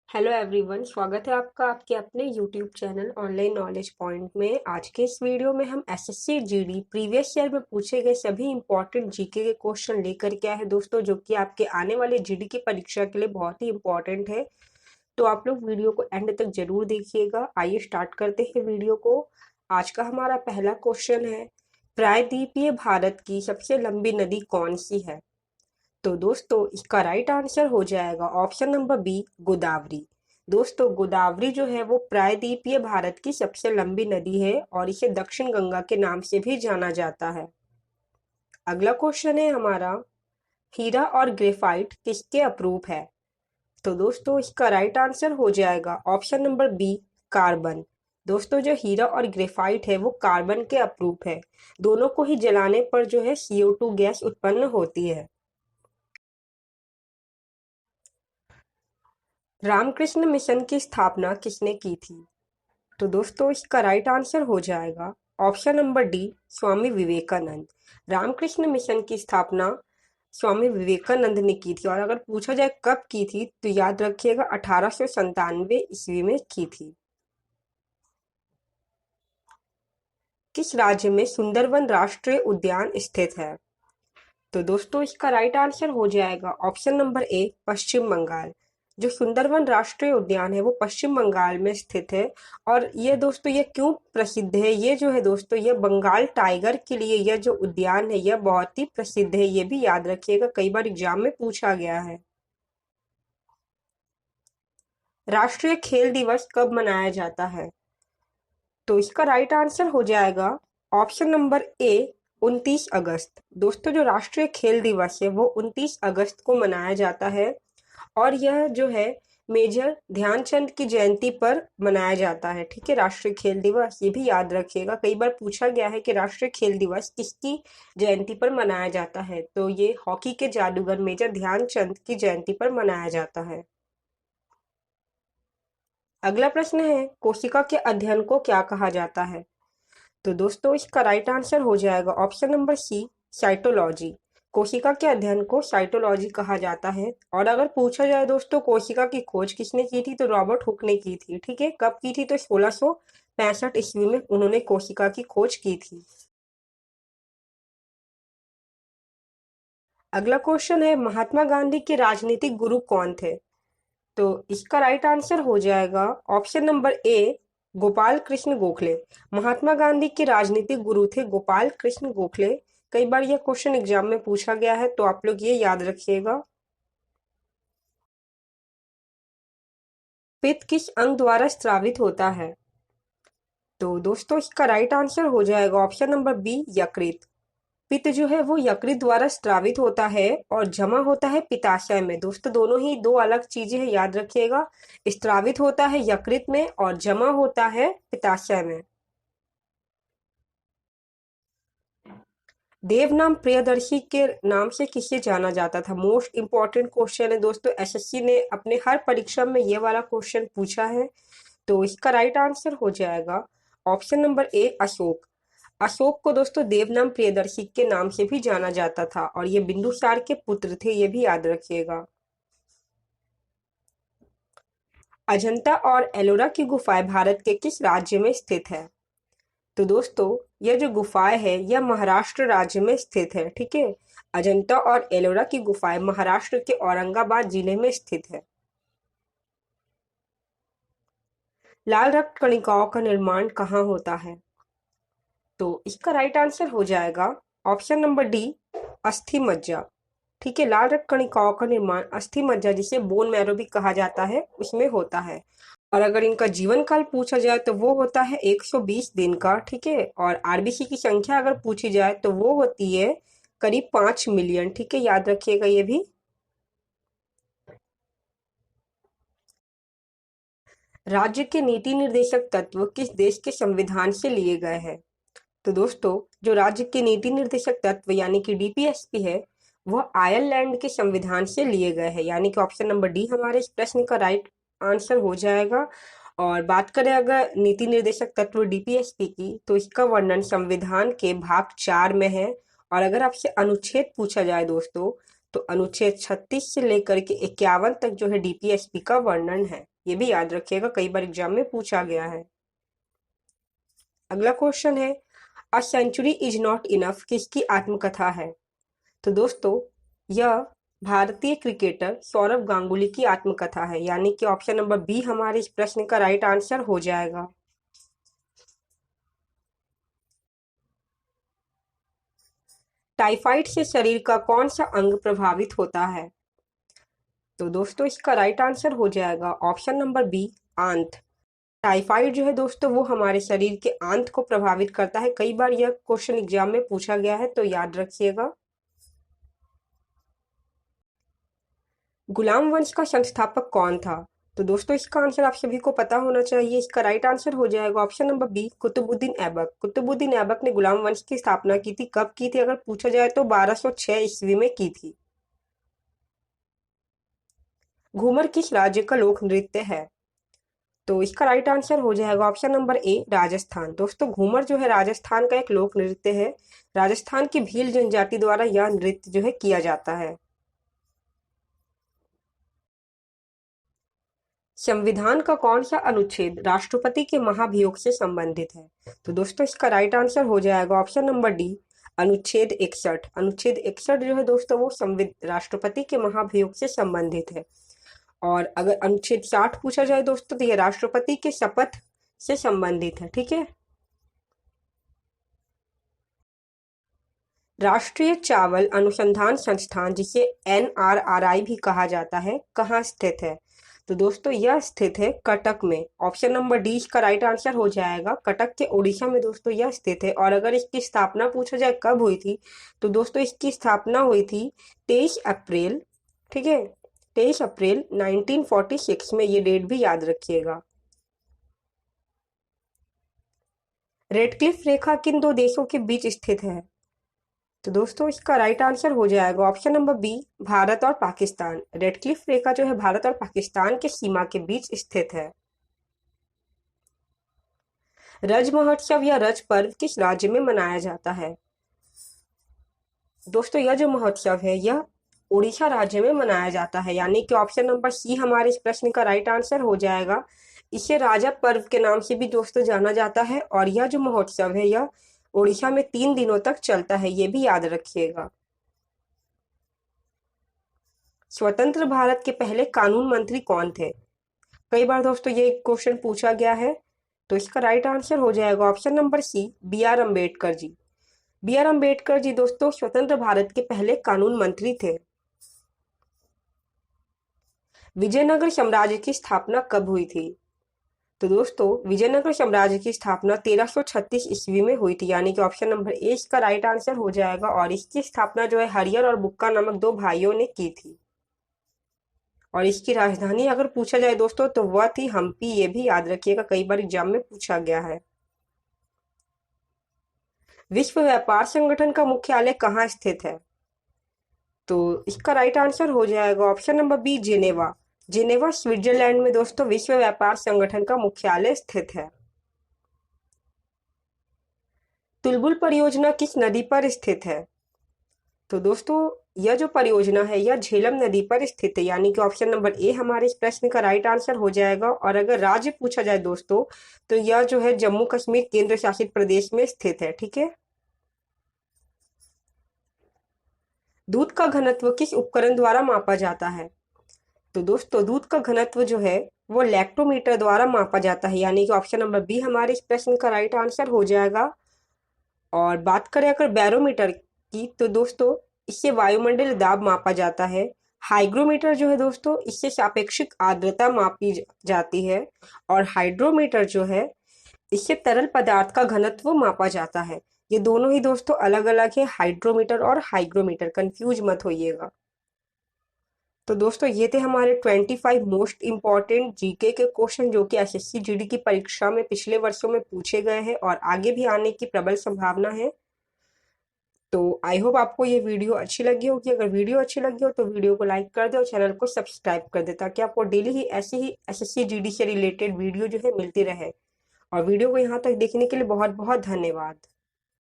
Hello everyone, स्वागत है आपका आपके अपने YouTube channel online knowledge point में। आज के इस वीडियो में हम एसएससी जीडी प्रीवियस ईयर में पूछे गए सभी इंपॉर्टेंट जीके के क्वेश्चन लेकर के आए हैं दोस्तों, जो कि आपके आने वाले जीडी की परीक्षा के लिए बहुत ही इंपॉर्टेंट है। तो आप लोग वीडियो को एंड तक जरूर देखिएगा। आइए स्टार्ट करते हैं वीडियो को। आज का हमारा पहला क्वेश्चन है, प्रायद्वीपीय भारत की सबसे लंबी नदी कौन सी है? तो दोस्तों इसका राइट आंसर हो जाएगा ऑप्शन नंबर बी, गोदावरी। दोस्तों गोदावरी जो है वो प्रायद्वीपीय भारत की सबसे लंबी नदी है और इसे दक्षिण गंगा के नाम से भी जाना जाता है। अगला क्वेश्चन है हमारा, हीरा और ग्रेफाइट किसके अप्रूप है? तो दोस्तों इसका राइट आंसर हो जाएगा ऑप्शन नंबर बी, कार्बन। दोस्तों जो हीरा और ग्रेफाइट है वो कार्बन के अप्रूप है। दोनों को ही जलाने पर जो है CO2 गैस उत्पन्न होती है। रामकृष्ण मिशन की स्थापना किसने की थी? तो दोस्तों इसका राइट आंसर हो जाएगा option number D, Swami Vivekananda. Ramakrishna mission की स्थापना स्वामी विवेकानंद ने की थी, और अगर पूछा जाए कब की थी तो याद रखिएगा 1897 ईस्वी में की थी। किस राज्य में सुंदरवन राष्ट्रीय उद्यान स्थित है? तो दोस्तों इसका राइट आंसर हो जाएगा ऑप्शन नंबर ए, पश्चिम बंगाल। जो सुंदरवन राष्ट्रीय उद्यान है वो पश्चिम बंगाल में स्थित है। और ये दोस्तों ये क्यों प्रसिद्ध है? ये जो है दोस्तों ये बंगाल टाइगर के लिए यह जो उद्यान है यह बहुत ही प्रसिद्ध है। ये भी याद रखिएगा, कई बार एग्जाम में पूछा गया है। राष्ट्रीय खेल दिवस कब मनाया जाता है? तो इसका राइट आंसर हो जाएगा ऑप्शन नंबर ए, 29 अगस्त। दोस्तों जो राष्ट्रीय खेल दिवस है वो 29 अगस्त को मनाया जाता है, और यह जो है मेजर ध्यानचंद की जयंती पर मनाया जाता है। ठीक है, राष्ट्रीय खेल दिवस ये भी याद रखिएगा, कई बार पूछा गया है कि राष्ट्रीय खेल दिवस किसकी जयंती पर मनाया जाता है, तो ये हॉकी के जादूगर मेजर ध्यानचंद की जयंती पर मनाया जाता है। अगला प्रश्न है, कोशिका के अध्ययन को क्या कहा जाता है? तो दोस्तों इसका राइट आंसर हो जाएगा ऑप्शन नंबर सी, साइटोलॉजी। कोशिका के अध्ययन को साइटोलॉजी कहा जाता है। और अगर पूछा जाए दोस्तों कोशिका की खोज किसने की थी, तो रॉबर्ट हुक ने की थी। ठीक है, कब की थी? तो 1665 ईस्वी में उन्होंने कोशिका की खोज की थी। अगला क्वेश्चन है, महात्मा गांधी के राजनीतिक गुरु कौन थे? तो इसका राइट आंसर हो जाएगा option number A, Gopal Krishna Gokhale. Mahatma Gandhi के राजनीतिक गुरु थे गोपाल कृष्ण गोखले। कई बार यह क्वेश्चन एग्जाम में पूछा गया है, तो आप लोग ये याद रखिएगा। पित्त किस अंग द्वारा स्रावित होता है? तो दोस्तों इसका राइट आंसर हो जाएगा ऑप्शन नंबर बी, यकृत। पित्त जो है वो यकृत द्वारा स्रावित होता है और जमा होता है पित्ताशय में। दोस्तों दोनों ही दो अलग चीजें हैं, याद रखिएगा। स्रावित होता है यकृत में और जमा होता है पित्ताशय में। देवनाम प्रियदर्शी के नाम से किसे जाना जाता था? मोस्ट इंपॉर्टेंट क्वेश्चन है दोस्तों, एसएससी ने अपने हर परीक्षा में ये वाला क्वेश्चन पूछा है। तो इसका राइट आंसर हो जाएगा ऑप्शन नंबर ए, अशोक। अशोक को दोस्तों देवनाम प्रियदर्शी के नाम से भी जाना जाता था, और ये बिंदुसार के पुत्र थे, ये भी याद रखिएगा। अजंता और एलोरा की गुफाएं भारत के किस राज्य में स्थित है? तो दोस्तों यह जो गुफाएं है यह महाराष्ट्र राज्य में स्थित है। ठीक है, अजंता और एलोरा की गुफाएं महाराष्ट्र के औरंगाबाद जिले में स्थित है। लाल रक्त कणिकाओं का निर्माण कहाँ होता है? तो इसका राइट आंसर हो जाएगा ऑप्शन नंबर डी, अस्थि मज्जा। ठीक है, लाल रक्त कणिकाओं का निर्माण अस्थि मज्जा, जिसे बोन मैरो भी कहा जाता है, उसमें होता है। और अगर इनका जीवन काल पूछा जाए तो वो होता है 120 दिन का। ठीक है, और आरबीसी की संख्या अगर पूछी जाए तो वो होती है करीब 5 मिलियन। ठीक है, याद रखिएगा ये भी। राज्य के नीति निर्देशक तत्व किस देश के संविधान से लिए गए हैं? तो दोस्तों जो राज्य के नीति निर्देशक तत्व यानी कि डीपीएसपी है वह आयरलैंड के संविधान से लिए गए हैं, यानी कि ऑप्शन नंबर डी हमारे इस प्रश्न का राइट आंसर हो जाएगा। और बात करें अगर नीति निर्देशक तत्व डीपीएसपी की, तो इसका वर्णन संविधान के भाग 4 में है। और अगर आपसे अनुच्छेद पूछा जाए दोस्तों, तो अनुच्छेद 36 से लेकर के 51 तक जो है डीपीएसपी का वर्णन है, ये भी याद रखिएगा, कई बार एग्जाम में पूछा गया है। अगला क्वेश्चन है, a century is not enough किसकी आत्मकथा है? तो दोस्तों यह भारतीय क्रिकेटर सौरव गांगुली की आत्मकथा है, यानी कि ऑप्शन नंबर बी हमारे इस प्रश्न का राइट आंसर हो जाएगा। टाइफाइड से शरीर का कौन सा अंग प्रभावित होता है? तो दोस्तों इसका राइट आंसर हो जाएगा ऑप्शन नंबर बी, आंत। टाइफाइड जो है दोस्तों वो हमारे शरीर के आंत को प्रभावित करता है। कई बार यह क्वेश्चन एग्जाम में पूछा गया है, तो याद रखिएगा। गुलाम वंश का संस्थापक कौन था? तो दोस्तों इसका आंसर आप सभी को पता होना चाहिए। इसका राइट आंसर हो जाएगा option number B, Qutubuddin Aibak. Qutubuddin Aibak ने गुलाम वंश की स्थापना की थी। कब की थी अगर पूछा जाए तो 1206 ईस्वी में की थी। घूमर किस राज्य का लोक नृत्य है? तो इसका राइट आंसर हो जाएगा ऑप्शन नंबर ए, राजस्थान। दोस्तों घूमर जो है राजस्थान का एक लोक नृत्य है। राजस्थान की भील जनजाति द्वारा यह नृत्य जो है किया जाता है। संविधान का कौन सा अनुच्छेद राष्ट्रपति के महाभियोग से संबंधित है? तो दोस्तों इसका राइट आंसर हो जाएगा ऑप्शन नंबर डी, अनुच्छेद 61। अनुच्छेद 61 जो है दोस्तों वो राष्ट्रपति के महाभियोग से संबंधित है। और अगर अनुच्छेद 60 पूछा जाए दोस्तों तो यह राष्ट्रपति के शपथ से संबंधित है। ठीक है। राष्ट्रीय चावल अनुसंधान संस्थान, जिसे NRRI भी कहा जाता है, कहाँ स्थित है? तो दोस्तों यह स्थित है कटक में। ऑप्शन नंबर डी इसका राइट आंसर हो जाएगा। कटक के उड़ीसा में दोस्तों यह स्थित है। और अगर इसकी स्थापना पूछा जाए कब हुई थी, तो दोस्तों इसकी स्थापना हुई थी 23 अप्रैल, ठीक है, 23 अप्रैल 1946 में। ये डेट भी याद रखिएगा। रेडक्लिफ रेखा किन दो देशों के बीच स्थित है? तो दोस्तों इसका राइट आंसर हो जाएगा ऑप्शन नंबर बी, भारत और पाकिस्तान। रेडक्लिफ रेखा जो है भारत और पाकिस्तान के सीमा के बीच स्थित है। रज महोत्सव या रज पर्व किस राज्य में मनाया जाता है? दोस्तों यह जो महोत्सव है यह उड़ीसा राज्य में मनाया जाता है, यानी कि ऑप्शन नंबर सी हमारे इस प्रश्न का राइट आंसर हो जाएगा। इसे राजा पर्व के नाम से भी दोस्तों जाना जाता है। और यह जो महोत्सव है यह उड़ीसा में 3 दिनों तक चलता है, ये भी याद रखिएगा। स्वतंत्र भारत के पहले कानून मंत्री कौन थे? कई बार दोस्तों ये क्वेश्चन पूछा गया है, तो इसका राइट आंसर हो जाएगा option number C, B.R. Ambedkar ji. B.R. Ambedkar ji दोस्तों स्वतंत्र भारत के पहले कानून मंत्री थे। विजयनगर साम्राज्य की स्थापना कब हुई थी? तो दोस्तों विजयनगर साम्राज्य की स्थापना 1336 ईस्वी में हुई थी, यानी कि ऑप्शन नंबर ए इसका राइट आंसर हो जाएगा। और इसकी स्थापना जो है हरियर और बुक्का नामक 2 भाइयों ने की थी। और इसकी राजधानी अगर पूछा जाए दोस्तों तो वह थी हम्पी। ये भी याद रखिएगा, कई बार एग्जाम में पूछा गया है। विश्व व्यापार संगठन का मुख्यालय कहाँ स्थित है? तो इसका राइट आंसर हो जाएगा option number B, Geneva. Geneva Switzerland में दोस्तों विश्व व्यापार संगठन का मुख्यालय स्थित है। तुलबुल परियोजना किस नदी पर स्थित है? तो दोस्तों यह जो परियोजना है यह झेलम नदी पर स्थित है, यानी कि ऑप्शन नंबर ए हमारे इस प्रश्न का राइट आंसर हो जाएगा। और अगर राज्य पूछा जाए दोस्तों तो यह जो है जम्मू कश्मीर केंद्र शासित प्रदेश में स्थित है। ठीक है। दूध का घनत्व किस उपकरण द्वारा मापा जाता है? तो दोस्तों दूध का घनत्व जो है वो लैक्टोमीटर द्वारा मापा जाता है, यानी कि ऑप्शन नंबर बी हमारे इस प्रश्न का राइट आंसर हो जाएगा। और बात करें अगर बैरोमीटर की, तो दोस्तों इससे वायुमंडलीय दाब मापा जाता है। हाइग्रोमीटर जो है दोस्तों इससे सापेक्षिक आर्द्रता मापी जाती है। और हाइड्रोमीटर जो है इससे तरल पदार्थ का घनत्व मापा जाता है। ये दोनों ही दोस्तों अलग अलग है, हाइड्रोमीटर और हाइग्रोमीटर, कंफ्यूज मत होइएगा। तो दोस्तों ये थे हमारे 25 मोस्ट इंपॉर्टेंट जीके के क्वेश्चन, जो कि एसएससी जीडी की परीक्षा में पिछले वर्षों में पूछे गए हैं और आगे भी आने की प्रबल संभावना है। तो आई होप आपको ये वीडियो अच्छी लगी होगी। अगर वीडियो अच्छी लगी हो तो वीडियो को लाइक कर दे और चैनल को सब्सक्राइब कर दे, ताकि आपको डेली ही ऐसे ही एसएससी जीडी से रिलेटेड वीडियो जो है मिलती रहे। और वीडियो को यहाँ तक देखने के लिए बहुत बहुत धन्यवाद।